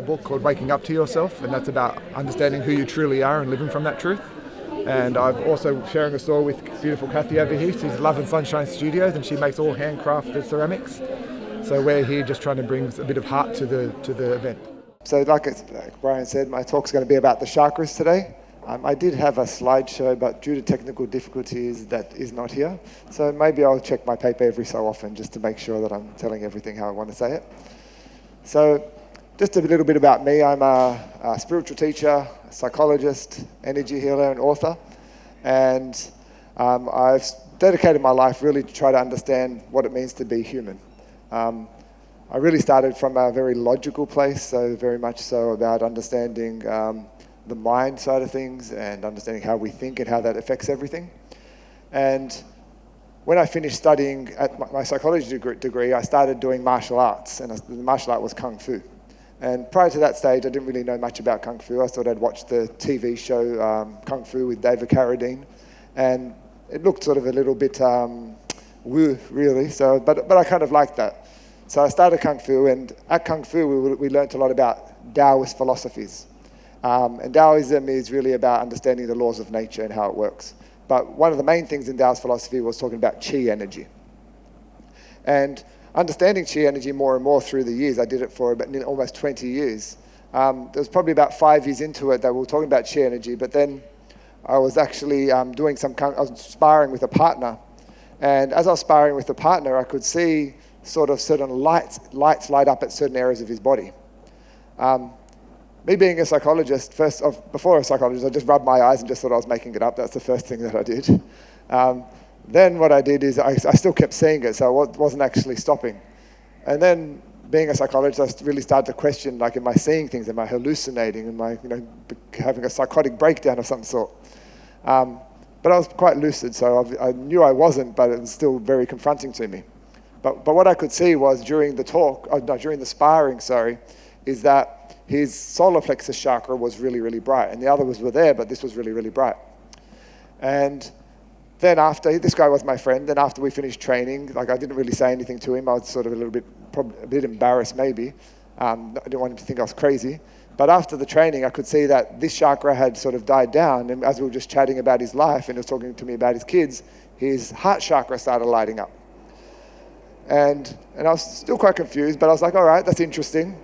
a book called Waking Up to Yourself, and that's about understanding who you truly are and living from that truth. And I'm also sharing a store with beautiful Kathy over here. She's Love and Sunshine Studios, and she makes all handcrafted ceramics. So we're here just trying to bring a bit of heart to the event. So like Brian said, my talk's going to be about the chakras today. I did have a slideshow, but due to technical difficulties, that is not here. So maybe I'll check my paper every so often just to make sure that I'm telling everything how I want to say it. So just a little bit about me. I'm a spiritual teacher, a psychologist, energy healer, and author. And I've dedicated my life really to try to understand what it means to be human. I really started from a very logical place, so very much so about understanding the mind side of things and understanding how we think and how that affects everything. And when I finished studying at my psychology degree, I started doing martial arts, and the martial art was Kung Fu. And prior to that stage, I didn't really know much about Kung Fu. I thought I'd watched the TV show Kung Fu with David Carradine, and it looked sort of a little bit woo, really. So, but I kind of liked that. So I started Kung Fu, and at Kung Fu, we learnt a lot about Taoist philosophies. And Taoism is really about understanding the laws of nature and how it works. But one of the main things in Taoist philosophy was talking about qi energy. And understanding qi energy more and more through the years, I did it for about almost 20 years. There was probably about 5 years into it that we were talking about qi energy, but then I was actually I was sparring with a partner. And as I was sparring with the partner, I could see sort of certain lights light up at certain areas of his body. Me being a psychologist, before a psychologist, I just rubbed my eyes and just thought I was making it up. That's the first thing that I did. Then what I did is I still kept seeing it, so I wasn't actually stopping. And then being a psychologist, I really started to question, like, am I seeing things? Am I hallucinating? Am I having a psychotic breakdown of some sort? But I was quite lucid, so I knew I wasn't, but it was still very confronting to me. But what I could see was during the sparring, is that his solar plexus chakra was really, really bright, and the others were there, but this was really, really bright. And then this guy was my friend, then after we finished training, I didn't really say anything to him. I was sort of a bit embarrassed maybe. I didn't want him to think I was crazy. But after the training, I could see that this chakra had sort of died down, and as we were just chatting about his life, and he was talking to me about his kids, his heart chakra started lighting up. And I was still quite confused, but I was like, all right, that's interesting.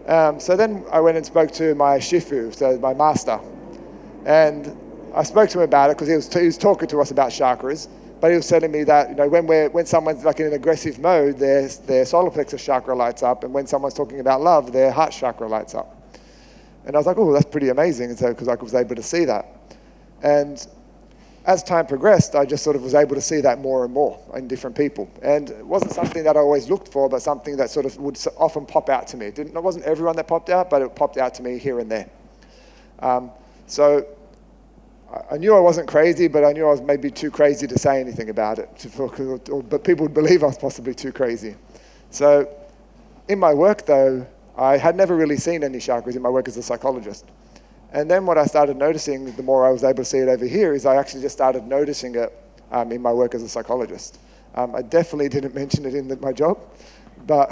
So then I went and spoke to my shifu, so my master. And I spoke to him about it because he was talking to us about chakras, but he was telling me that when someone's like in an aggressive mode, their solar plexus chakra lights up, and when someone's talking about love, their heart chakra lights up. And I was like, oh, that's pretty amazing, and so because I was able to see that. And as time progressed, I just sort of was able to see that more and more in different people. And it wasn't something that I always looked for, but something that sort of would often pop out to me. It wasn't everyone that popped out, but it popped out to me here and there. So I knew I wasn't crazy, but I knew I was maybe too crazy to say anything about it. But people would believe I was possibly too crazy. So in my work, though, I had never really seen any chakras in my work as a psychologist. And then what I started noticing, the more I was able to see it over here, is I actually just started noticing it in my work as a psychologist. I definitely didn't mention it in my job, but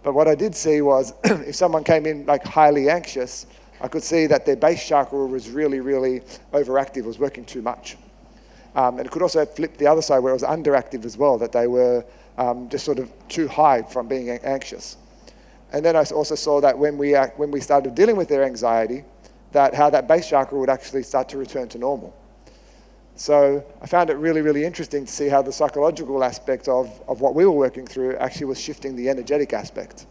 what I did see was if someone came in like highly anxious, I could see that their base chakra was really, really overactive, was working too much. And it could also flip the other side where it was underactive as well, that they were just sort of too high from being anxious. And then I also saw that when we started dealing with their anxiety, that how that base chakra would actually start to return to normal. So I found it really, really interesting to see how the psychological aspect of what we were working through actually was shifting the energetic aspect.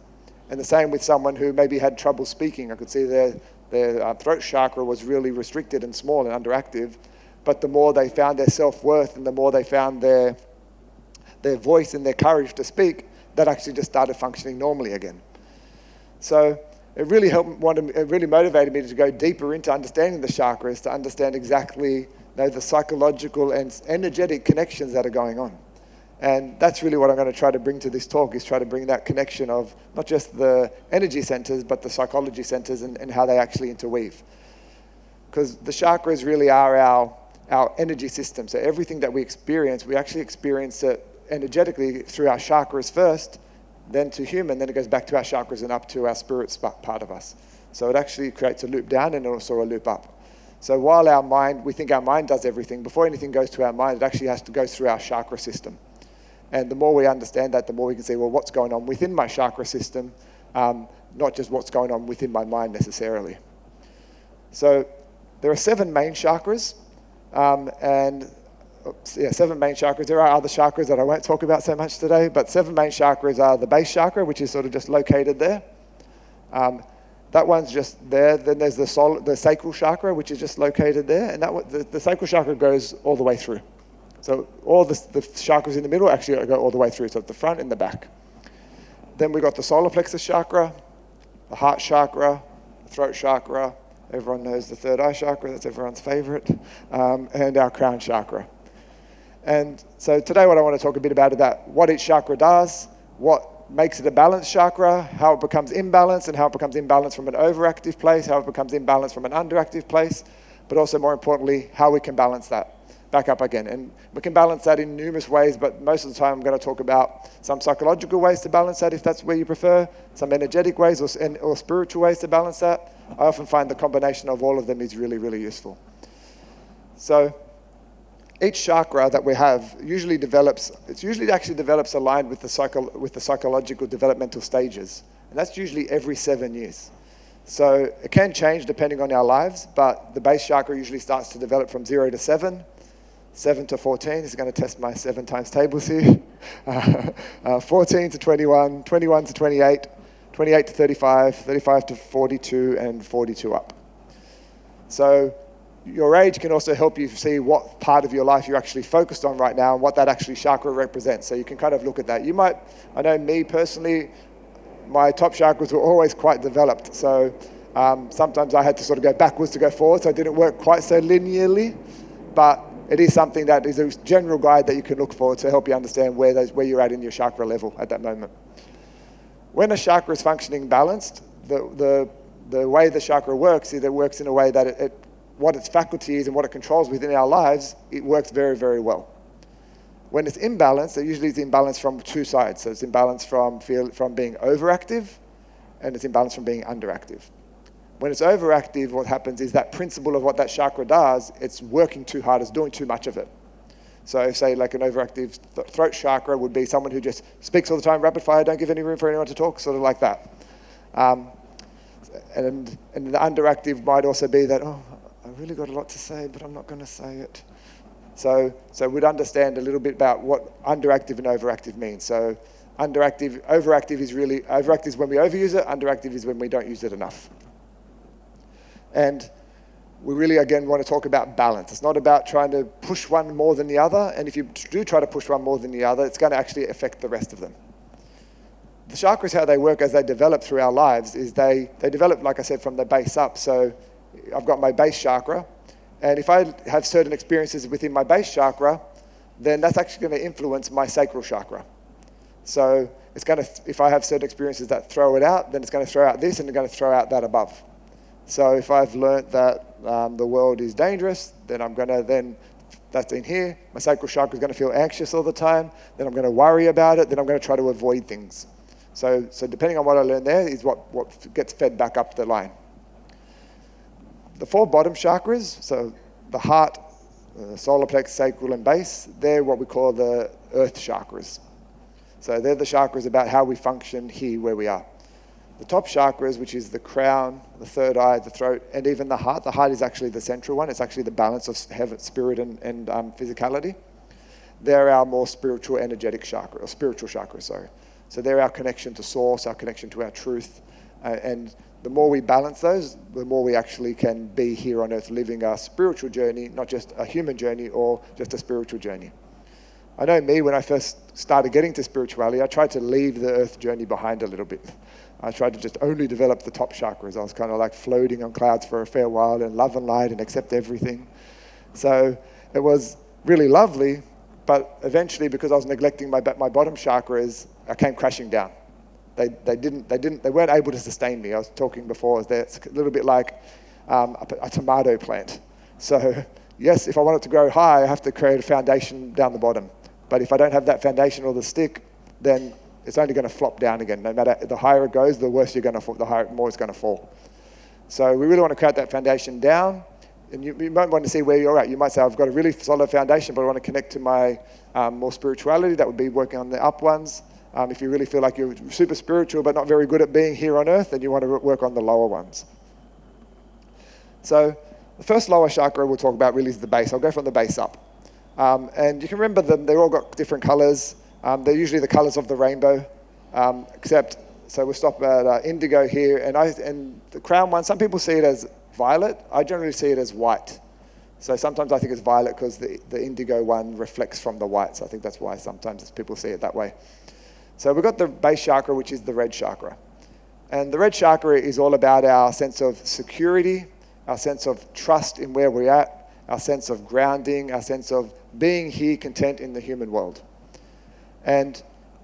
And the same with someone who maybe had trouble speaking. I could see their throat chakra was really restricted and small and underactive, but the more they found their self-worth and the more they found their voice and their courage to speak, that actually just started functioning normally again. So it really motivated me to go deeper into understanding the chakras, to understand exactly the psychological and energetic connections that are going on. And that's really what I'm going to try to bring to this talk, is try to bring that connection of not just the energy centers, but the psychology centers and how they actually interweave. Because the chakras really are our energy system. So everything that we experience, we actually experience it energetically through our chakras first, then to human, then it goes back to our chakras and up to our spirit part of us. So it actually creates a loop down and also a loop up. So while we think our mind does everything, before anything goes to our mind, it actually has to go through our chakra system. And the more we understand that, the more we can see, well, what's going on within my chakra system, not just what's going on within my mind necessarily. So there are 7 main chakras, 7 main chakras. There are other chakras that I won't talk about so much today, but 7 main chakras are the base chakra, which is sort of just located there. That one's just there. Then there's the sacral chakra, which is just located there. And the sacral chakra goes all the way through. So all the chakras in the middle actually go all the way through, so at the front and the back. Then we've got the solar plexus chakra, the heart chakra, the throat chakra. Everyone knows the third eye chakra. That's everyone's favorite. And our crown chakra. And so today what I want to talk a bit about is what each chakra does, what makes it a balanced chakra, how it becomes imbalanced, and how it becomes imbalanced from an overactive place, how it becomes imbalanced from an underactive place, but also more importantly, how we can balance that back up again. And we can balance that in numerous ways, but most of the time I'm going to talk about some psychological ways to balance that if that's where you prefer, some energetic ways or spiritual ways to balance that. I often find the combination of all of them is really, really useful. So each chakra that we have usually develops aligned with the psychological developmental stages. And that's usually every 7 years. So it can change depending on our lives, but the base chakra usually starts to develop from 0 to 7, 7 to 14. This is going to test my 7 times tables here. 14 to 21, 21 to 28, 28 to 35, 35 to 42, and 42 up. So your age can also help you see what part of your life you're actually focused on right now and what that actually chakra represents. So you can kind of look at that. I know me personally, my top chakras were always quite developed. So sometimes I had to sort of go backwards to go forward, so it didn't work quite so linearly. But it is something that is a general guide that you can look for to help you understand where you're at in your chakra level at that moment. When a chakra is functioning balanced, the way the chakra works is it works in a way that what its faculty is and what it controls within our lives, it works very, very well. When it's imbalanced, it usually is imbalanced from 2 sides. So it's imbalanced from being overactive, and it's imbalanced from being underactive. When it's overactive, what happens is that principle of what that chakra does, it's working too hard, it's doing too much of it. So say like an overactive throat chakra would be someone who just speaks all the time, rapid fire, don't give any room for anyone to talk, sort of like that. And the underactive might also be that, I really got a lot to say, but I'm not going to say it. So we'd understand a little bit about what underactive and overactive means. So overactive is when we overuse it, underactive is when we don't use it enough. And we really, again, want to talk about balance. It's not about trying to push one more than the other, and if you do try to push one more than the other, it's going to actually affect the rest of them. The chakras, how they work as they develop through our lives, is they develop, like I said, from the base up. So I've got my base chakra, and if I have certain experiences within my base chakra, then that's actually going to influence my sacral chakra. So it's going to, if I have certain experiences that throw it out, then it's going to throw out this, and it's going to throw out that above. So if I've learnt that the world is dangerous, then that's in here. My sacral chakra is going to feel anxious all the time. Then I'm going to worry about it. Then I'm going to try to avoid things. So depending on what I learn there is what gets fed back up the line. The 4 bottom chakras, so the heart, solar plexus, sacral, and base, they're what we call the earth chakras. So they're the chakras about how we function here where we are. The top chakras, which is the crown, the third eye, the throat, and even the heart. The heart is actually the central one. It's actually the balance of heaven, spirit, and physicality. They're our more spiritual, energetic chakra, or spiritual chakra, sorry. So they're our connection to source, our connection to our truth. And the more we balance those, the more we actually can be here on earth living a spiritual journey, not just a human journey or just a spiritual journey. I know me, when I first started getting to spirituality, I tried to leave the earth journey behind a little bit. I tried to just only develop the top chakras. I was kind of like floating on clouds for a fair while and love and light and accept everything. So it was really lovely, but eventually, because I was neglecting my bottom chakras, I came crashing down. They weren't able to sustain me. I was talking before, it's a little bit like a tomato plant. So yes, if I want it to grow high, I have to create a foundation down the bottom. But if I don't have that foundation or the stick, then it's only going to flop down again. No matter the higher it goes, the worse you're going to fall, the more it's going to fall. So we really want to create that foundation down. And you might want to see where you're at. You might say, I've got a really solid foundation, but I want to connect to my more spirituality. That would be working on the up ones. If you really feel like you're super spiritual but not very good at being here on earth, then you want to work on the lower ones. So the first lower chakra we'll talk about really is the base. I'll go from the base up. And you can remember them, they've all got different colors. They're usually the colors of the rainbow, so we'll stop at indigo here. And the crown one, some people see it as violet. I generally see it as white. So sometimes I think it's violet because the indigo one reflects from the white. So I think that's why sometimes people see it that way. So we've got the base chakra, which is the red chakra. And the red chakra is all about our sense of security, our sense of trust in where we're at, our sense of grounding, our sense of being here content in the human world. And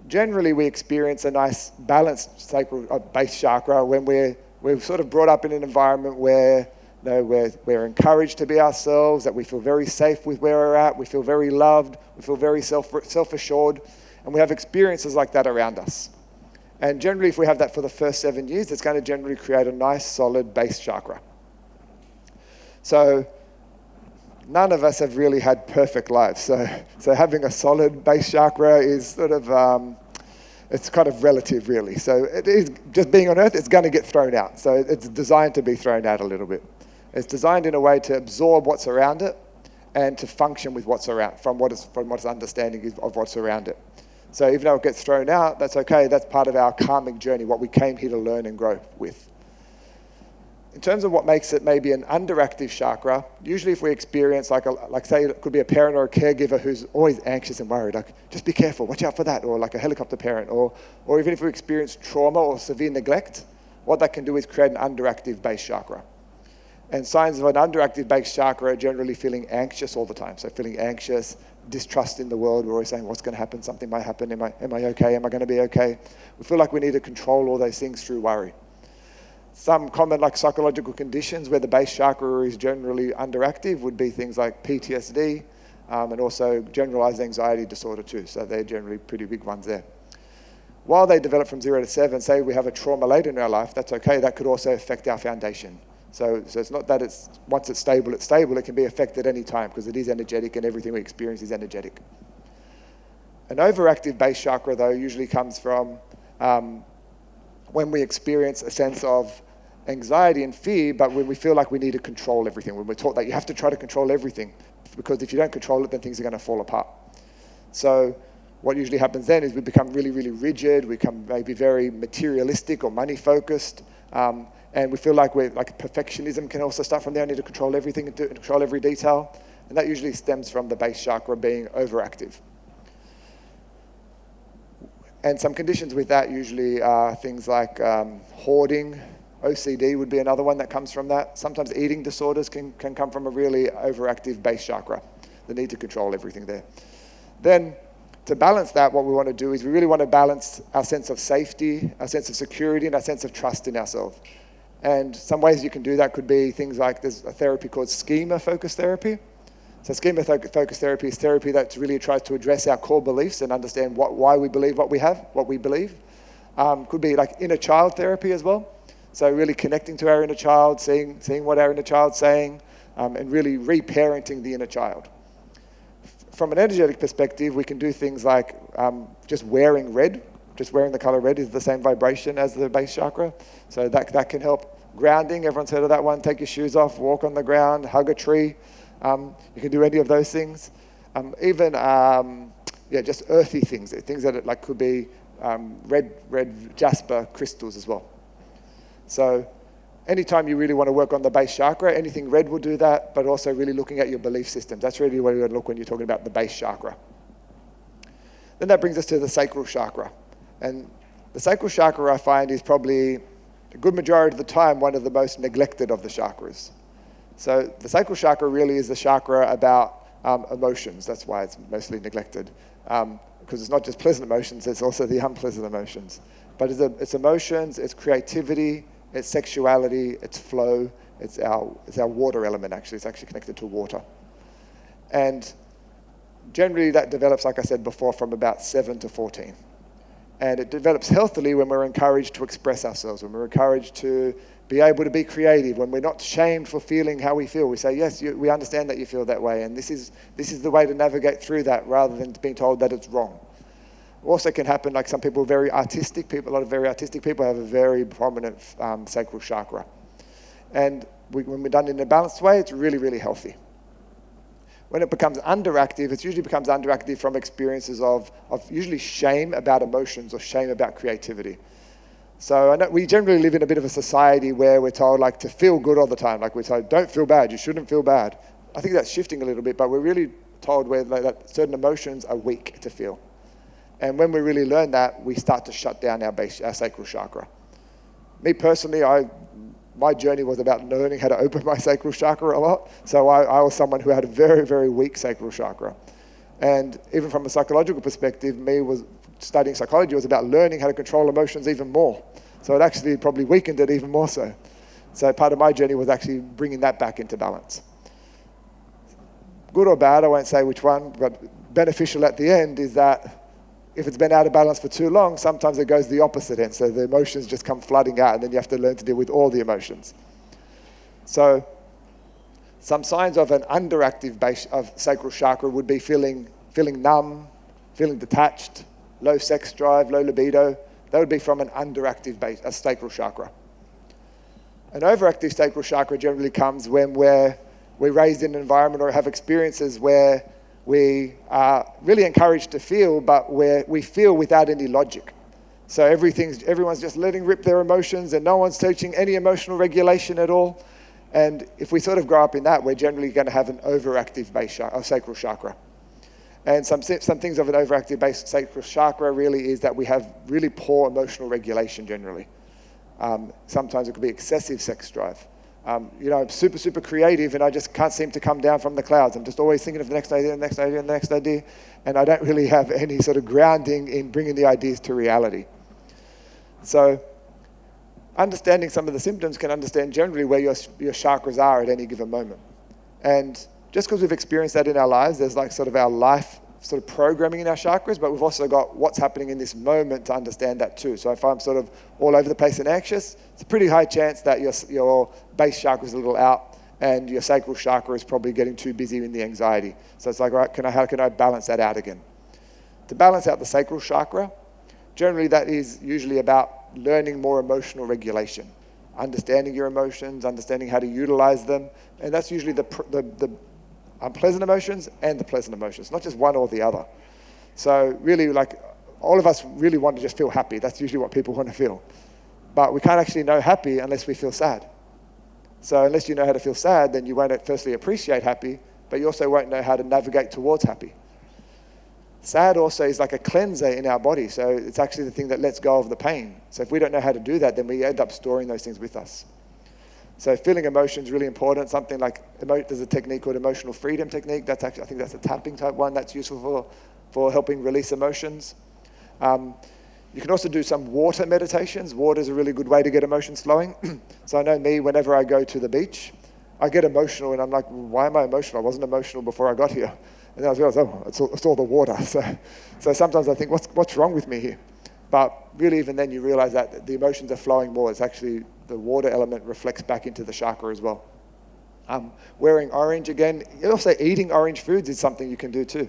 generally we experience a nice balanced sacral base chakra when we're sort of brought up in an environment where we're encouraged to be ourselves, that we feel very safe with where we're at, we feel very loved, we feel very self-assured, and we have experiences like that around us. And generally, if we have that for the first 7 years, it's going to generally create a nice, solid base chakra. So none of us have really had perfect lives. So having a solid base chakra is sort of, it's kind of relative, really. So it is just being on Earth, it's going to get thrown out. So it's designed to be thrown out a little bit. It's designed in a way to absorb what's around it and to function with what's around, from what its understanding is of what's around it. So even though it gets thrown out, that's okay. That's part of our karmic journey, what we came here to learn and grow with. In terms of what makes it maybe an underactive chakra, usually if we experience, like say it could be a parent or a caregiver who's always anxious and worried, like just be careful, watch out for that, or like a helicopter parent, or even if we experience trauma or severe neglect, what that can do is create an underactive base chakra. And signs of an underactive base chakra are generally feeling anxious all the time. So feeling anxious, distrust in the world. We're always saying, what's going to happen? Something might happen. Am I okay? Am I going to be okay? We feel like we need to control all those things through worry. Some common psychological conditions where the base chakra is generally underactive would be things like PTSD and also generalized anxiety disorder too. So they're generally pretty big ones there. While they develop from 0 to 7, say we have a trauma later in our life, that's okay. That could also affect our foundation. So it's not that once it's stable, it can be affected any time because it is energetic and everything we experience is energetic. An overactive base chakra, though, usually comes from when we experience a sense of anxiety and fear, but when we feel like we need to control everything, when we're taught that you have to try to control everything, because if you don't control it, then things are going to fall apart. So what usually happens then is we become really, really rigid, we become maybe very materialistic or money-focused, and we feel like perfectionism can also start from there. I need to control everything and control every detail. And that usually stems from the base chakra being overactive. And some conditions with that usually are things like hoarding. OCD would be another one that comes from that. Sometimes eating disorders can come from a really overactive base chakra, the need to control everything there. Then to balance that, what we want to do is we really want to balance our sense of safety, our sense of security, and our sense of trust in ourselves. And some ways you can do that could be things like there's a therapy called schema-focused therapy. So schema-focused therapy is therapy that really tries to address our core beliefs and understand why we believe what we believe. Could be like inner child therapy as well. So really connecting to our inner child, seeing what our inner child's saying, and really reparenting the inner child. From an energetic perspective, we can do things like just wearing red. Just wearing the color red is the same vibration as the base chakra. So that can help. Grounding, everyone's heard of that one. Take your shoes off, walk on the ground, hug a tree. You can do any of those things. Even just earthy things that could be red jasper crystals as well. So anytime you really want to work on the base chakra, anything red will do that, but also really looking at your belief systems. That's really where you want to look when you're talking about the base chakra. Then that brings us to the sacral chakra. And the sacral chakra, I find, is probably a good majority of the time one of the most neglected of the chakras. So the sacral chakra really is the chakra about emotions. That's why it's mostly neglected. Because it's not just pleasant emotions, it's also the unpleasant emotions. But it's emotions, it's creativity, it's sexuality, it's flow, it's our water element actually. It's actually connected to water. And generally that develops, like I said before, from about 7 to 14. And it develops healthily when we're encouraged to express ourselves, when we're encouraged to be able to be creative, when we're not shamed for feeling how we feel. We say, yes, we understand that you feel that way, and this is the way to navigate through that, rather than being told that it's wrong. Also can happen, like some people, a lot of very artistic people have a very prominent sacral chakra. And when we're done in a balanced way, it's really, really healthy. When it becomes underactive, it usually becomes underactive from experiences of usually shame about emotions or shame about creativity. So I know we generally live in a bit of a society where we're told like to feel good all the time. Like we're told, don't feel bad, you shouldn't feel bad. I think that's shifting a little bit, but we're really told that certain emotions are weak to feel. And when we really learn that, we start to shut down our sacral chakra. Me personally, my journey was about learning how to open my sacral chakra a lot. So I was someone who had a very, very weak sacral chakra. And even from a psychological perspective, studying psychology was about learning how to control emotions even more. So it actually probably weakened it even more so. So part of my journey was actually bringing that back into balance. Good or bad, I won't say which one, but beneficial at the end is that if it's been out of balance for too long, sometimes it goes the opposite end. So the emotions just come flooding out, and then you have to learn to deal with all the emotions. So some signs of an underactive base of sacral chakra would be feeling numb, feeling detached, low sex drive, low libido. That would be from an underactive sacral chakra. An overactive sacral chakra generally comes when we're raised in an environment or have experiences where we are really encouraged to feel, but where we feel without any logic. So everyone's just letting rip their emotions, and no one's teaching any emotional regulation at all. And if we sort of grow up in that, we're generally going to have an overactive sacral chakra. And some things of an overactive sacral chakra really is that we have really poor emotional regulation generally. Sometimes it could be excessive sex drive. I'm super, super creative, and I just can't seem to come down from the clouds. I'm just always thinking of the next idea, and the next idea, and the next idea, and I don't really have any sort of grounding in bringing the ideas to reality. So understanding some of the symptoms can understand generally where your chakras are at any given moment. And just because we've experienced that in our lives, there's like sort of our life sort of programming in our chakras, but we've also got what's happening in this moment to understand that too. So if I'm sort of all over the place and anxious, it's a pretty high chance that your base chakra is a little out and your sacral chakra is probably getting too busy in the anxiety. So it's like, all right, how can I balance that out again? To balance out the sacral chakra, generally that is usually about learning more emotional regulation, understanding your emotions, understanding how to utilize them, and that's usually the unpleasant emotions and the pleasant emotions, not just one or the other. So really, like, all of us really want to just feel happy. That's usually what people want to feel. But we can't actually know happy unless we feel sad. So unless you know how to feel sad, then you won't firstly appreciate happy, but you also won't know how to navigate towards happy. Sad also is like a cleanser in our body. So it's actually the thing that lets go of the pain. So if we don't know how to do that, then we end up storing those things with us. So feeling emotion is really important. Something like, there's a technique called emotional freedom technique. That's actually, I think that's a tapping type one that's useful for helping release emotions. You can also do some water meditations. Water is a really good way to get emotions flowing. So I know me, whenever I go to the beach, I get emotional and I'm like, why am I emotional? I wasn't emotional before I got here. And then I realized, it's all the water. So sometimes I think, what's wrong with me here? But really, even then, you realize that the emotions are flowing more. It's actually the water element reflects back into the chakra as well. Wearing orange again. Also, eating orange foods is something you can do too.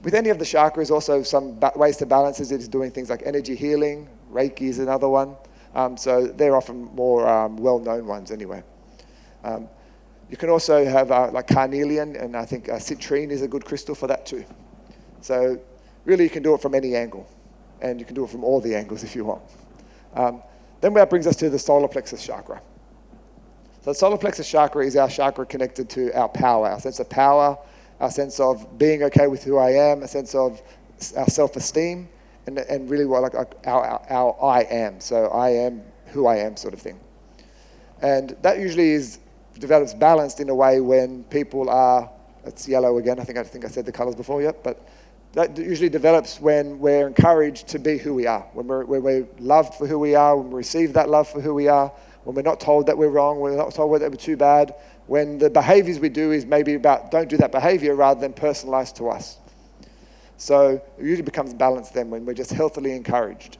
With any of the chakras, also some ways to balance it is doing things like energy healing. Reiki is another one. So they're often more well-known ones anyway. You can also have like carnelian, and I think citrine is a good crystal for that too. So really, you can do it from any angle. And you can do it from all the angles if you want. Then that brings us to the solar plexus chakra. So the solar plexus chakra is our chakra connected to our power, our sense of power, our sense of being okay with who I am, a sense of our self-esteem, and really what our I am. So I am who I am sort of thing. And that usually develops balanced in a way when people are, it's yellow again, I think I said the colors before, yep, but that usually develops when we're encouraged to be who we are, when we're loved for who we are, when we receive that love for who we are, when we're not told that we're wrong, when we're not told that we're too bad, when the behaviors we do is maybe about don't do that behavior rather than personalized to us. So it usually becomes balanced then when we're just healthily encouraged.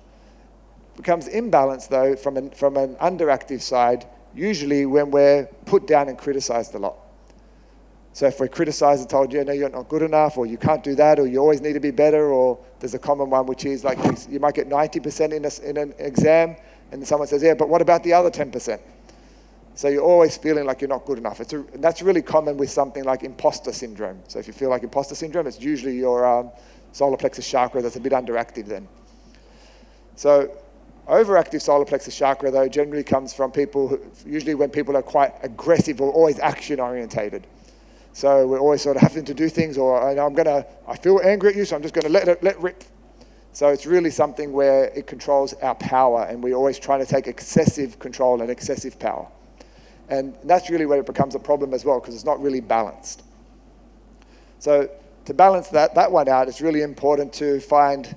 It becomes imbalanced though from an underactive side, usually when we're put down and criticized a lot. So if we're criticized and told, no, you're not good enough, or you can't do that, or you always need to be better, or there's a common one which is like you might get 90% in an exam, and then someone says, yeah, but what about the other 10%? So you're always feeling like you're not good enough. And that's really common with something like imposter syndrome. So if you feel like imposter syndrome, it's usually your solar plexus chakra that's a bit underactive then. So overactive solar plexus chakra, though, generally comes from usually when people are quite aggressive or always action orientated. So we're always sort of having to do things, or I feel angry at you, so I'm just going to let rip. So it's really something where it controls our power, and we're always trying to take excessive control and excessive power. And that's really where it becomes a problem as well, because it's not really balanced. So to balance that one out, it's really important to find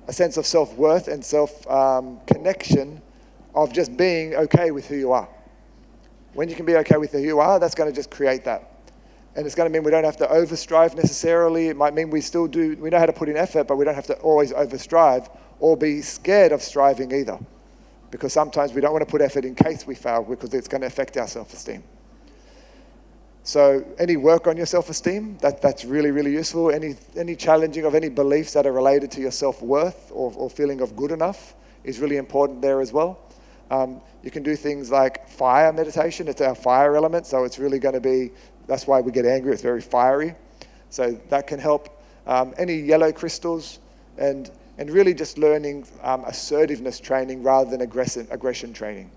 a sense of self-worth and self-connection of just being okay with who you are. When you can be okay with who you are, that's going to just create that. And it's going to mean we don't have to overstrive necessarily. It might mean we know how to put in effort, but we don't have to always overstrive or be scared of striving either. Because sometimes we don't want to put effort in case we fail, because it's going to affect our self-esteem. So any work on your self-esteem, that's really, really useful. Any challenging of any beliefs that are related to your self-worth or feeling of good enough is really important there as well. You can do things like fire meditation. It's our fire element, so it's really going to be, that's why we get angry. It's very fiery. So that can help. Any yellow crystals, and really just learning assertiveness training rather than aggression training.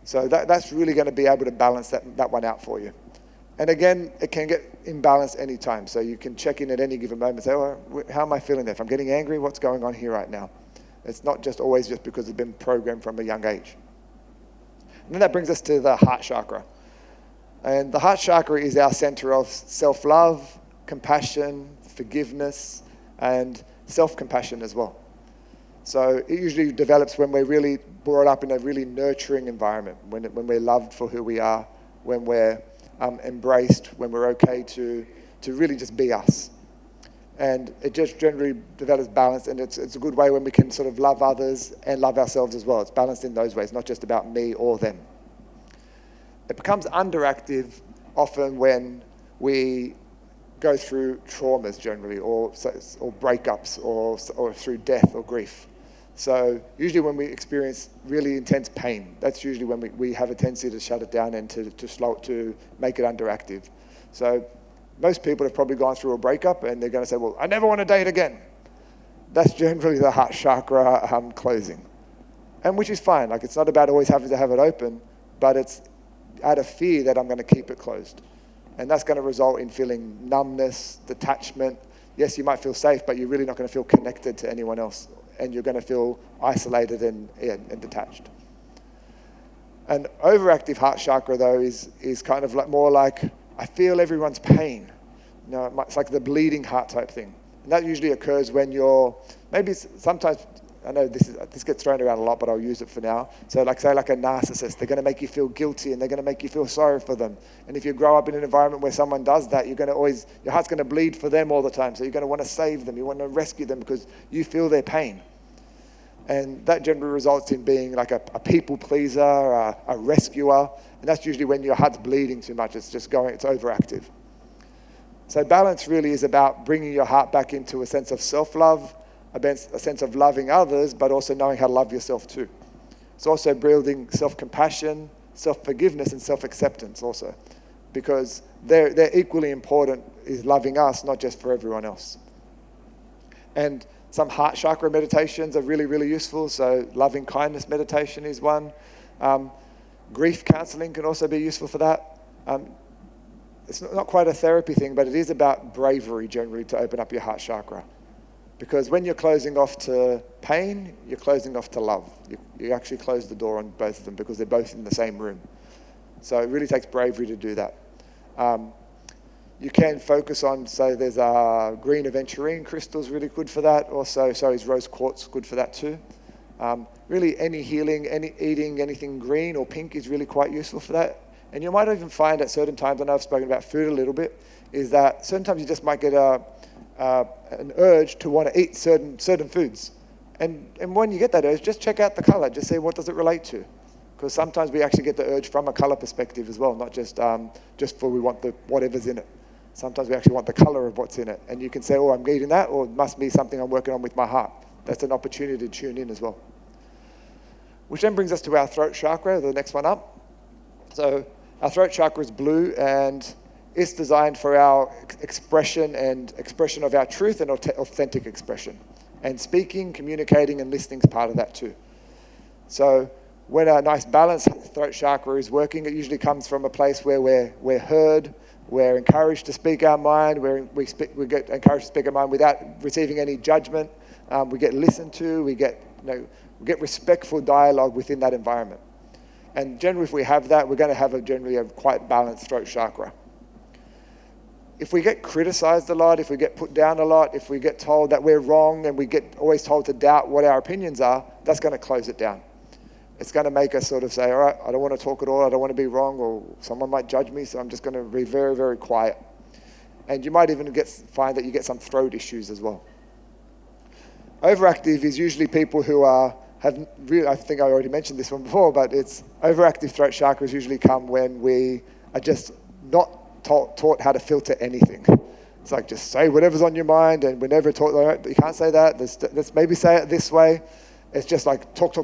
So that's really going to be able to balance that one out for you. And again, it can get imbalanced anytime. So you can check in at any given moment and say, oh, how am I feeling there? If I'm getting angry, what's going on here right now? It's not just always just because it's been programmed from a young age. And then that brings us to the heart chakra. And the heart chakra is our center of self-love, compassion, forgiveness, and self-compassion as well. So it usually develops when we're really brought up in a really nurturing environment, when we're loved for who we are, when we're embraced, when we're okay to really just be us. And it just generally develops balance, and it's a good way when we can sort of love others and love ourselves as well. It's balanced in those ways, not just about me or them. It becomes underactive often when we go through traumas generally, or breakups, or through death or grief. So usually when we experience really intense pain, that's usually when we have a tendency to shut it down and to make it underactive. So most people have probably gone through a breakup and they're going to say, well, I never want to date again. That's generally the heart chakra closing. And which is fine. Like, it's not about always having to have it open, but it's out of fear that I'm going to keep it closed. And that's going to result in feeling numbness, detachment. Yes, you might feel safe, but you're really not going to feel connected to anyone else. And you're going to feel isolated and detached. An overactive heart chakra, though, is kind of more like, I feel everyone's pain. You know, it's like the bleeding heart type thing. And that usually occurs when you're, maybe sometimes, I know this gets thrown around a lot, but I'll use it for now. So say like a narcissist, they're going to make you feel guilty and they're going to make you feel sorry for them. And if you grow up in an environment where someone does that, your heart's going to bleed for them all the time. So you're going to want to save them. You want to rescue them because you feel their pain. And that generally results in being like a people pleaser, a rescuer. And that's usually when your heart's bleeding too much. It's overactive. So balance really is about bringing your heart back into a sense of self-love, a sense of loving others, but also knowing how to love yourself too. It's also building self-compassion, self-forgiveness, and self-acceptance also. Because they're equally important, is loving us, not just for everyone else. And some heart chakra meditations are really, really useful. So loving kindness meditation is one. Grief counseling can also be useful for that. It's not quite a therapy thing, but it is about bravery generally to open up your heart chakra. Because when you're closing off to pain, you're closing off to love. You actually close the door on both of them because they're both in the same room. So it really takes bravery to do that. You can focus on, so there's green aventurine crystals really good for that. Also, so is rose quartz good for that too. Really any healing, eating anything green or pink is really quite useful for that. And you might even find at certain times, I know I've spoken about food a little bit, is that certain times you just might get a an urge to want to eat certain foods. And when you get that urge, just check out the color. Just see what does it relate to. Because sometimes we actually get the urge from a color perspective as well, not just for we want the whatever's in it. Sometimes we actually want the color of what's in it. And you can say, oh, I'm eating that, or it must be something I'm working on with my heart. That's an opportunity to tune in as well. Which then brings us to our throat chakra, the next one up. So our throat chakra is blue, and it's designed for our expression of our truth and authentic expression. And speaking, communicating, and listening is part of that too. So when a nice balanced throat chakra is working, it usually comes from a place where we're heard, we're encouraged to speak our mind, we get encouraged to speak our mind without receiving any judgment. We get listened to, we get respectful dialogue within that environment. And generally, if we have that, we're going to have generally a quite balanced throat chakra. If we get criticized a lot, if we get put down a lot, if we get told that we're wrong and we get always told to doubt what our opinions are, that's going to close it down. It's going to make us sort of say, all right, I don't want to talk at all, I don't want to be wrong, or someone might judge me, so I'm just going to be very, very quiet. And you might even find that you get some throat issues as well. Overactive is usually people who I think I already mentioned this one before, but it's overactive throat chakras usually come when we are just not taught how to filter anything. It's like, just say whatever's on your mind, and we're never taught, all right, you can't say that, let's maybe say it this way. It's just like talk,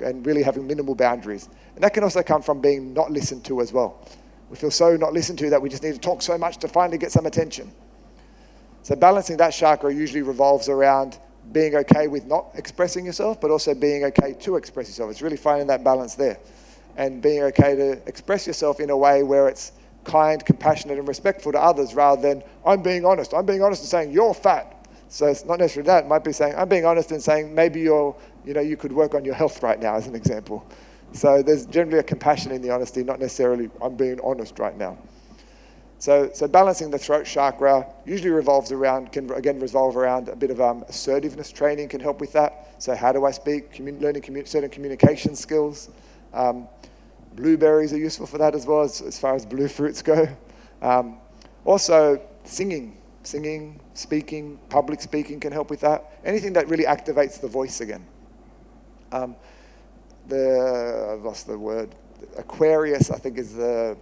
and really having minimal boundaries. And that can also come from being not listened to as well. We feel so not listened to that we just need to talk so much to finally get some attention. So balancing that chakra usually revolves around being okay with not expressing yourself, but also being okay to express yourself. It's really finding that balance there. And being okay to express yourself in a way where it's kind, compassionate, and respectful to others, rather than, I'm being honest and saying, you're fat. So it's not necessarily that. It might be saying, I'm being honest and saying, maybe you could work on your health right now, as an example. So there's generally a compassion in the honesty, not necessarily, I'm being honest right now. So balancing the throat chakra usually can revolve around a bit of assertiveness training can help with that. So how do I speak? Learning certain communication skills. Blueberries are useful for that as well, as far as blue fruits go. Also, singing, speaking, public speaking can help with that. Anything that really activates the voice again. I've lost the word. Aquarius, I think, is the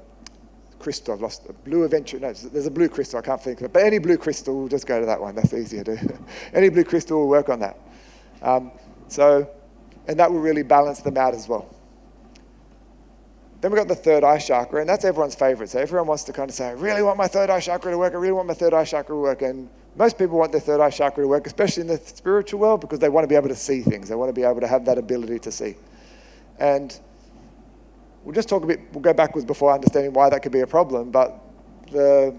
crystal. I've lost the blue adventure. No, there's a blue crystal. I can't think of it. But any blue crystal, we'll just go to that one. That's easier to do. Any blue crystal will work on that. And that will really balance them out as well. Then we've got the third eye chakra, and that's everyone's favorite. So everyone wants to kind of say, I really want my third eye chakra to work. I really want my third eye chakra to work. And most people want their third eye chakra to work, especially in the spiritual world, because they want to be able to see things. They want to be able to have that ability to see. And we'll just talk a bit, we'll go backwards before understanding why that could be a problem. But the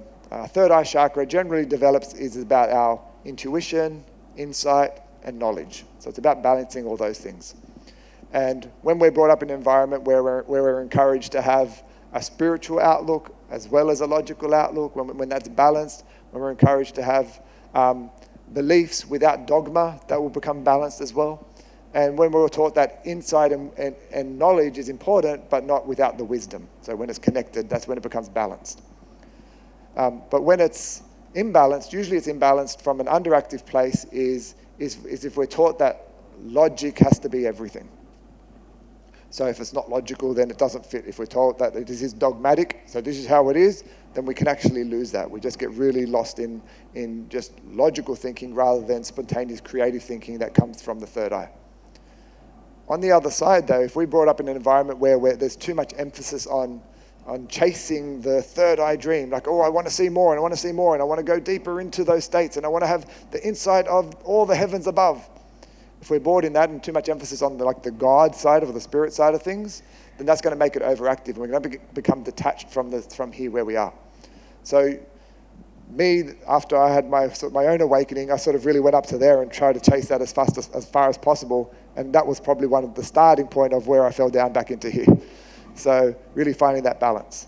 third eye chakra generally is about our intuition, insight, and knowledge. So it's about balancing all those things. And when we're brought up in an environment where we're encouraged to have a spiritual outlook as well as a logical outlook, when that's balanced, when we're encouraged to have beliefs without dogma, that will become balanced as well. And when we're taught that insight and knowledge is important, but not without the wisdom. So when it's connected, that's when it becomes balanced. But when it's imbalanced, usually it's imbalanced from an underactive place is if we're taught that logic has to be everything. So if it's not logical, then it doesn't fit. If we're told that this is dogmatic, so this is how it is, then we can actually lose that. We just get really lost in just logical thinking rather than spontaneous creative thinking that comes from the third eye. On the other side, though, if we're brought up in an environment where there's too much emphasis on chasing the third eye dream, like, oh, I want to see more, and I want to see more, and I want to go deeper into those states, and I want to have the insight of all the heavens above. If we're bored in that and too much emphasis on the God side or the spirit side of things, then that's going to make it overactive, and we're going to become detached from here where we are. So after I had my own awakening, I sort of really went up to there and tried to chase that as far as possible, and that was probably one of the starting point of where I fell down back into here. So really finding that balance.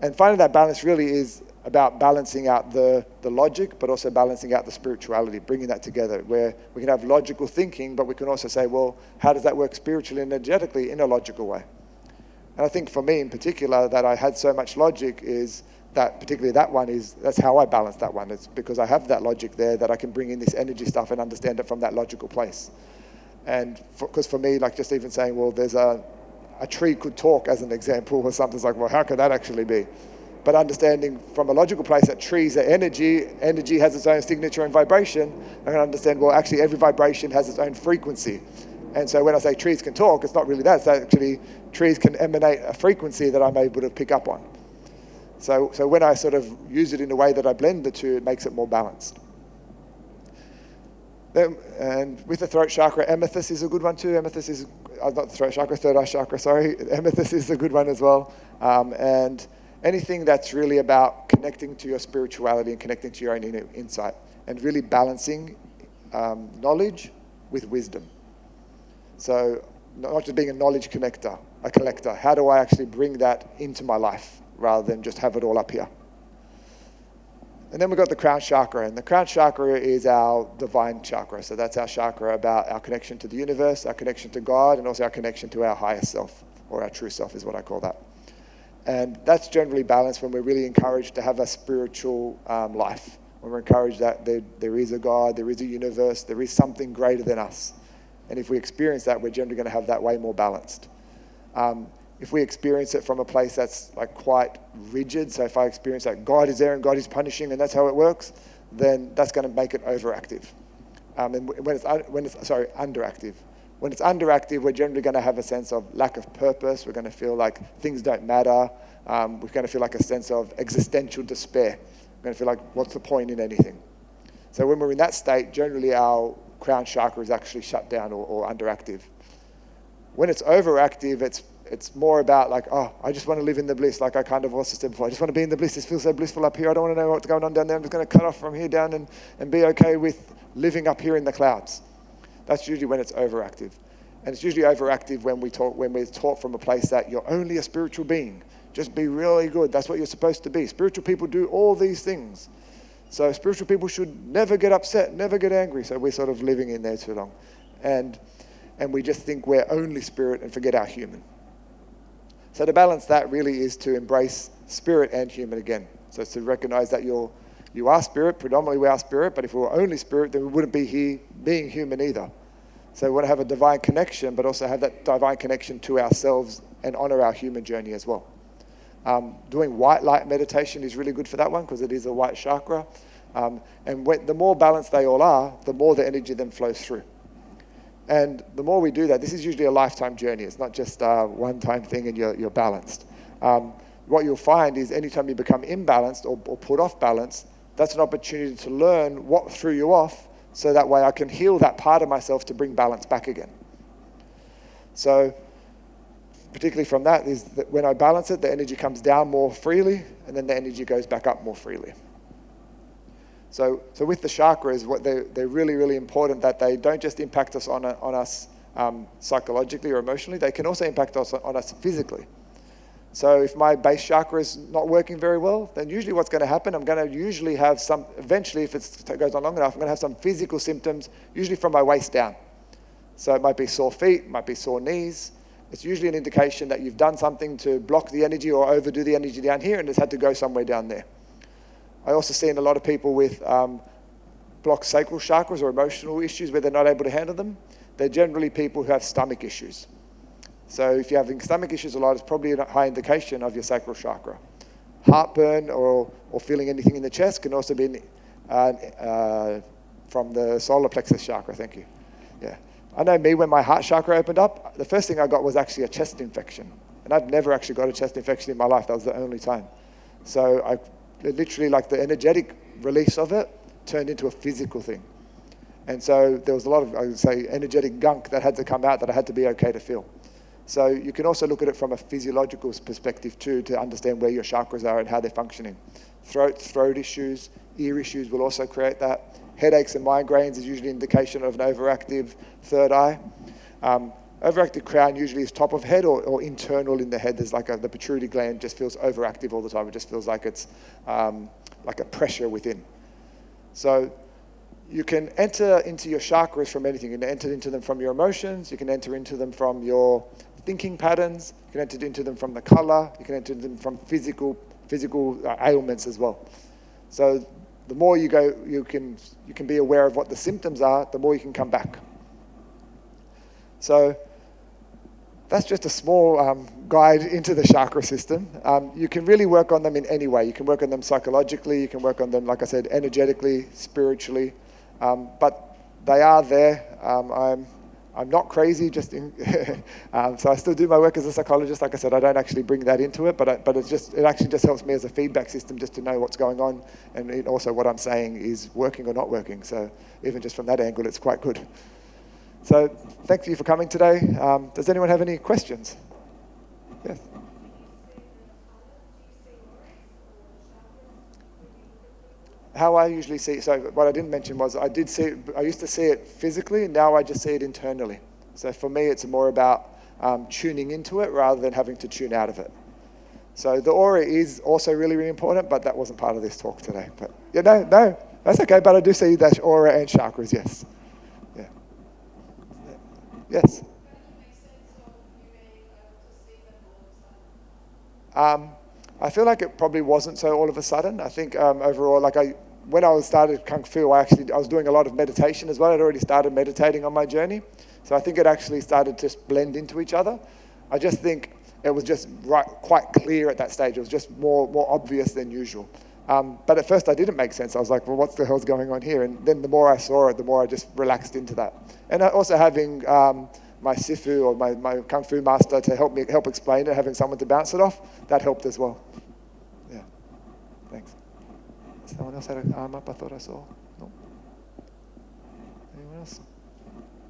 And finding that balance really is about balancing out the logic, but also balancing out the spirituality, bringing that together, where we can have logical thinking, but we can also say, well, how does that work spiritually and energetically in a logical way? And I think for me in particular, that I had so much logic is particularly that one, that's how I balance that one. It's because I have that logic there that I can bring in this energy stuff and understand it from that logical place. And because for me, like just even saying, well, there's a tree could talk as an example or something's like, well, how could that actually be? But understanding from a logical place that trees are energy has its own signature and vibration, I can understand, well, actually every vibration has its own frequency. And so when I say trees can talk, it's not really that. It's actually trees can emanate a frequency that I'm able to pick up on. So when I sort of use it in a way that I blend the two, it makes it more balanced. And with the throat chakra, amethyst is a good one too. Amethyst is, not the throat chakra, third eye chakra, sorry. Amethyst is a good one as well. And anything that's really about connecting to your spirituality and connecting to your own inner insight and really balancing knowledge with wisdom. So not just being a knowledge connector, a collector. How do I actually bring that into my life rather than just have it all up here? And then we've got the crown chakra, and the crown chakra is our divine chakra. So that's our chakra about our connection to the universe, our connection to God, and also our connection to our higher self, or our true self is what I call that. And that's generally balanced when we're really encouraged to have a spiritual life, when we're encouraged that there is a God, there is a universe, there is something greater than us. And if we experience that, we're generally going to have that way more balanced. If we experience it from a place that's like quite rigid, so if I experience that God is there and God is punishing and that's how it works, then that's going to make it overactive. And when it's underactive. When it's underactive, we're generally going to have a sense of lack of purpose. We're going to feel like things don't matter. We're going to feel like a sense of existential despair. We're going to feel like, what's the point in anything? So when we're in that state, generally our crown chakra is actually shut down or underactive. When it's overactive, it's more about like, oh, I just want to live in the bliss, like I kind of also said before. I just want to be in the bliss. This feels so blissful up here. I don't want to know what's going on down there. I'm just going to cut off from here down and be okay with living up here in the clouds. That's usually when it's overactive. And it's usually overactive when we're taught from a place that you're only a spiritual being. Just be really good. That's what you're supposed to be. Spiritual people do all these things. So spiritual people should never get upset, never get angry. So we're sort of living in there too long. And we just think we're only spirit and forget our human. So to balance that really is to embrace spirit and human again. So it's to recognize that you are spirit, predominantly we are spirit, but if we were only spirit, then we wouldn't be here being human either. So we want to have a divine connection, but also have that divine connection to ourselves and honor our human journey as well. Doing white light meditation is really good for that one because it is a white chakra. And the more balanced they all are, the more the energy then flows through. And the more we do that, this is usually a lifetime journey. It's not just a one-time thing and you're balanced. What you'll find is anytime you become imbalanced or put off balance, that's an opportunity to learn what threw you off so that way I can heal that part of myself to bring balance back again. So particularly from that is that when I balance it, the energy comes down more freely and then the energy goes back up more freely. So with the chakras, they're really, really important that they don't just impact us on us psychologically or emotionally, they can also impact us on us physically. So if my base chakra is not working very well, then usually what's going to happen, I'm going to usually have eventually if it goes on long enough, I'm going to have some physical symptoms, usually from my waist down. So it might be sore feet, it might be sore knees. It's usually an indication that you've done something to block the energy or overdo the energy down here and it's had to go somewhere down there. I also see in a lot of people with blocked sacral chakras or emotional issues where they're not able to handle them. They're generally people who have stomach issues. So if you're having stomach issues a lot, it's probably a high indication of your sacral chakra. Heartburn or feeling anything in the chest can also be from the solar plexus chakra, thank you. Yeah. I know me, when my heart chakra opened up, the first thing I got was actually a chest infection. And I've never actually got a chest infection in my life. That was the only time. So I literally, like the energetic release of it turned into a physical thing. And so there was a lot of, I would say, energetic gunk that had to come out that I had to be okay to feel. So you can also look at it from a physiological perspective too, to understand where your chakras are and how they're functioning. Throat issues, ear issues will also create that. Headaches and migraines is usually an indication of an overactive third eye. Overactive crown usually is top of head or internal in the head. There's like the pituitary gland just feels overactive all the time. It just feels like it's like a pressure within. So you can enter into your chakras from anything. You can enter into them from your emotions. You can enter into them from your thinking patterns. You can enter into them from the color. You can enter them from physical physical ailments as well. So the more you go, you can be aware of what the symptoms are, the more you can come back. So that's just a small guide into the chakra system. You can really work on them in any way. You can work on them psychologically, you can work on them, like I said, energetically, spiritually, but they are there. I'm not crazy, so I still do my work as a psychologist. Like I said, I don't actually bring that into it, but it actually just helps me as a feedback system just to know what's going on, and also what I'm saying is working or not working. So even just from that angle, it's quite good. So thank you for coming today. Does anyone have any questions? Yes. How I usually see it, so what I didn't mention was I used to see it physically, and now I just see it internally. So for me, it's more about tuning into it rather than having to tune out of it. So the aura is also really, really important, but that wasn't part of this talk today. But yeah, no, that's okay, but I do see that aura and chakras, yes. Yeah. Yes. I feel like it probably wasn't so all of a sudden. I think overall, when I started Kung Fu, I was doing a lot of meditation as well. I'd already started meditating on my journey. So I think it actually started to blend into each other. I just think it was just quite clear at that stage. It was just more obvious than usual. But at first I didn't make sense. I was like, well, what the hell's going on here? And then the more I saw it, the more I just relaxed into that. And also having my sifu or my Kung Fu master to help explain it, having someone to bounce it off, that helped as well. Yeah, thanks. Someone else had an arm up? I thought I saw. No? Anyone else?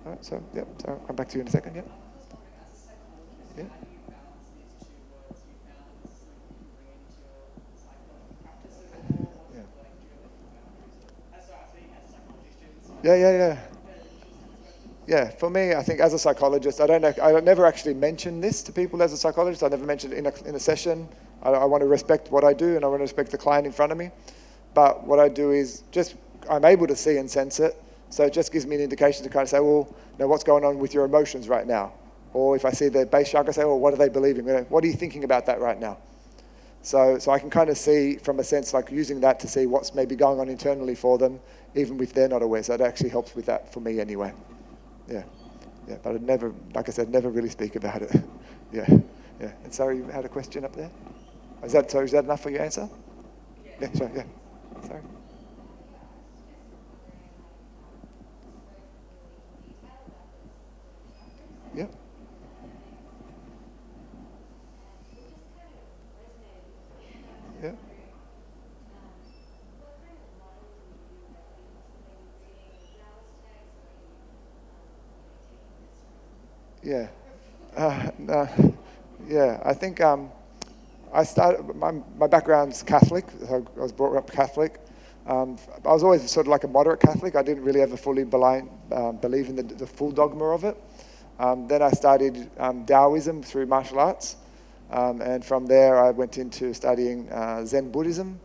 All right, so I'll come back to you in a second, yeah? Yeah. Yeah, for me, I think as a psychologist, I never actually mention this to people as a psychologist. I never mention it in a session. I want to respect what I do, and I want to respect the client in front of me. But what I do is I'm able to see and sense it. So it just gives me an indication to kind of say, well, what's going on with your emotions right now? Or if I see the base chakra, I say, well, what are they believing? What are you thinking about that right now? So I can kind of see from a sense, like using that to see what's maybe going on internally for them, even if they're not aware. So it actually helps with that for me anyway. Yeah. But I'd never, like I said, never really speak about it. Yeah. And sorry, you had a question up there? Is that enough for your answer? Yeah, sorry, yeah. Sorry. Yeah. Yeah. Yeah. No. Yeah, I think I started, my background's Catholic. So I was brought up Catholic. I was always sort of like a moderate Catholic. I didn't really ever fully believe in the full dogma of it. Then I studied Taoism through martial arts. And from there, I went into studying Zen Buddhism.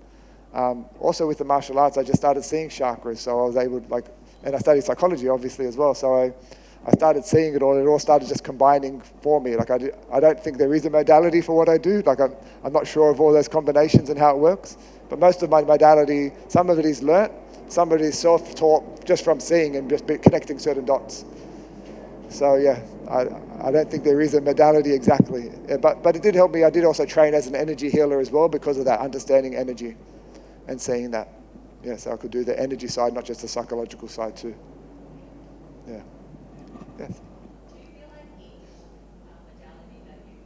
Also with the martial arts, I just started seeing chakras. So I was able to, and I studied psychology, obviously, as well. So I started seeing it all started just combining for me. I don't think there is a modality for what I do. I'm not sure of all those combinations and how it works. But most of my modality, some of it is learnt, some of it is self-taught just from seeing and just connecting certain dots. So yeah, I don't think there is a modality exactly. But it did help me. I did also train as an energy healer as well because of that, understanding energy and seeing that. Yeah, so I could do the energy side, not just the psychological side too. Yeah. Yes. Do you feel like each modality that you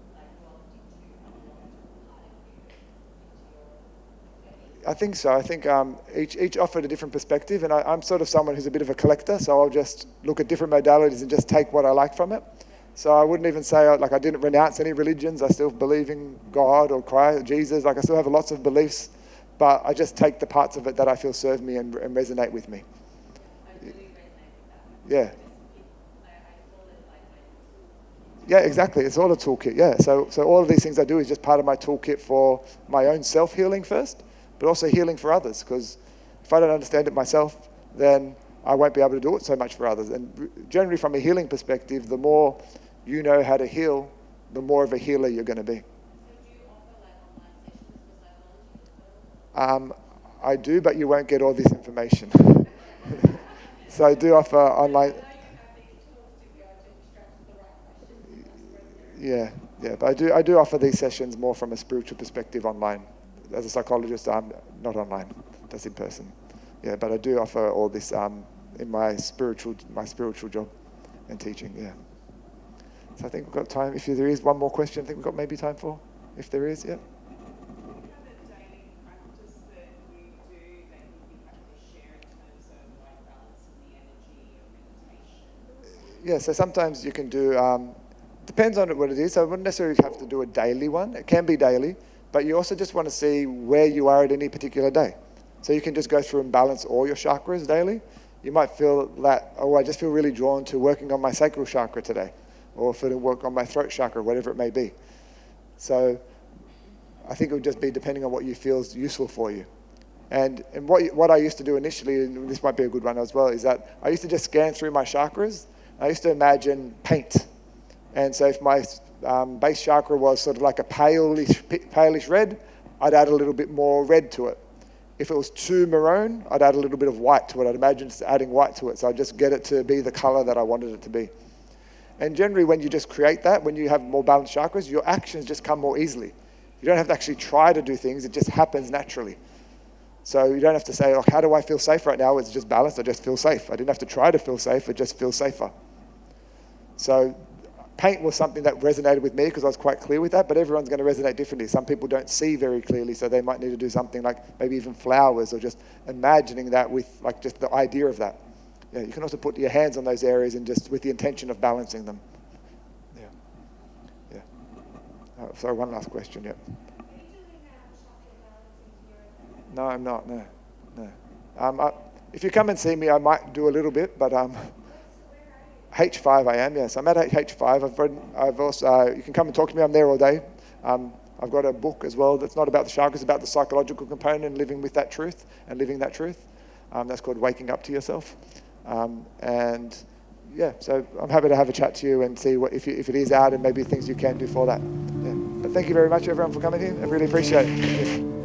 delved into belonged part of you into your journey? I think so. I think each offered a different perspective, and I'm sort of someone who's a bit of a collector, so I'll just look at different modalities and just take what I like from it. So I wouldn't even say I didn't renounce any religions. I still believe in God or Christ, Jesus. I still have lots of beliefs, but I just take the parts of it that I feel serve me and resonate with me. I really resonate with that. Yeah. Yeah, exactly. It's all a toolkit, yeah. So all of these things I do is just part of my toolkit for my own self-healing first, but also healing for others, because if I don't understand it myself, then I won't be able to do it so much for others. And generally from a healing perspective, the more you know how to heal, the more of a healer you're going to be. So do you offer online sessions I do, but you won't get all this information. So I do offer online. Yeah, but I do offer these sessions more from a spiritual perspective online. As a psychologist, I'm not online. That's in person. Yeah, but I do offer all this in my spiritual job and teaching. Yeah. So I think we've got time. If there is one more question, I think we've got maybe time for. If there is, yeah. Yeah, so sometimes you can do, depends on what it is. So I wouldn't necessarily have to do a daily one. It can be daily, but you also just want to see where you are at any particular day. So you can just go through and balance all your chakras daily. You might feel that, I just feel really drawn to working on my sacral chakra today, or for to work on my throat chakra, whatever it may be. So I think it would just be depending on what you feel is useful for you. And what I used to do initially, and this might be a good one as well, is that I used to just scan through my chakras. I used to imagine paint. And so if my base chakra was sort of like a palish red, I'd add a little bit more red to it. If it was too maroon, I'd add a little bit of white to it. I'd imagine just adding white to it. So I'd just get it to be the color that I wanted it to be. And generally when you just create that, when you have more balanced chakras, your actions just come more easily. You don't have to actually try to do things. It just happens naturally. So you don't have to say, how do I feel safe right now? It's just balanced. I just feel safe. I didn't have to try to feel safe. It just feels safer. So paint was something that resonated with me because I was quite clear with that, but everyone's going to resonate differently. Some people don't see very clearly, so they might need to do something like maybe even flowers or just imagining that with like just the idea of that. Yeah, you can also put your hands on those areas and just with the intention of balancing them. Yeah. Oh, sorry, one last question, yeah. No, I'm not, no. If you come and see me, I might do a little bit, but H5 I am, yes. I'm at H5. I've also, you can come and talk to me. I'm there all day. I've got a book as well that's not about the chakras, it's about the psychological component and living with that truth and living that truth. That's called Waking Up to Yourself. And yeah, so I'm happy to have a chat to you and see if it is out and maybe things you can do for that. Yeah. But thank you very much, everyone, for coming here. I really appreciate it.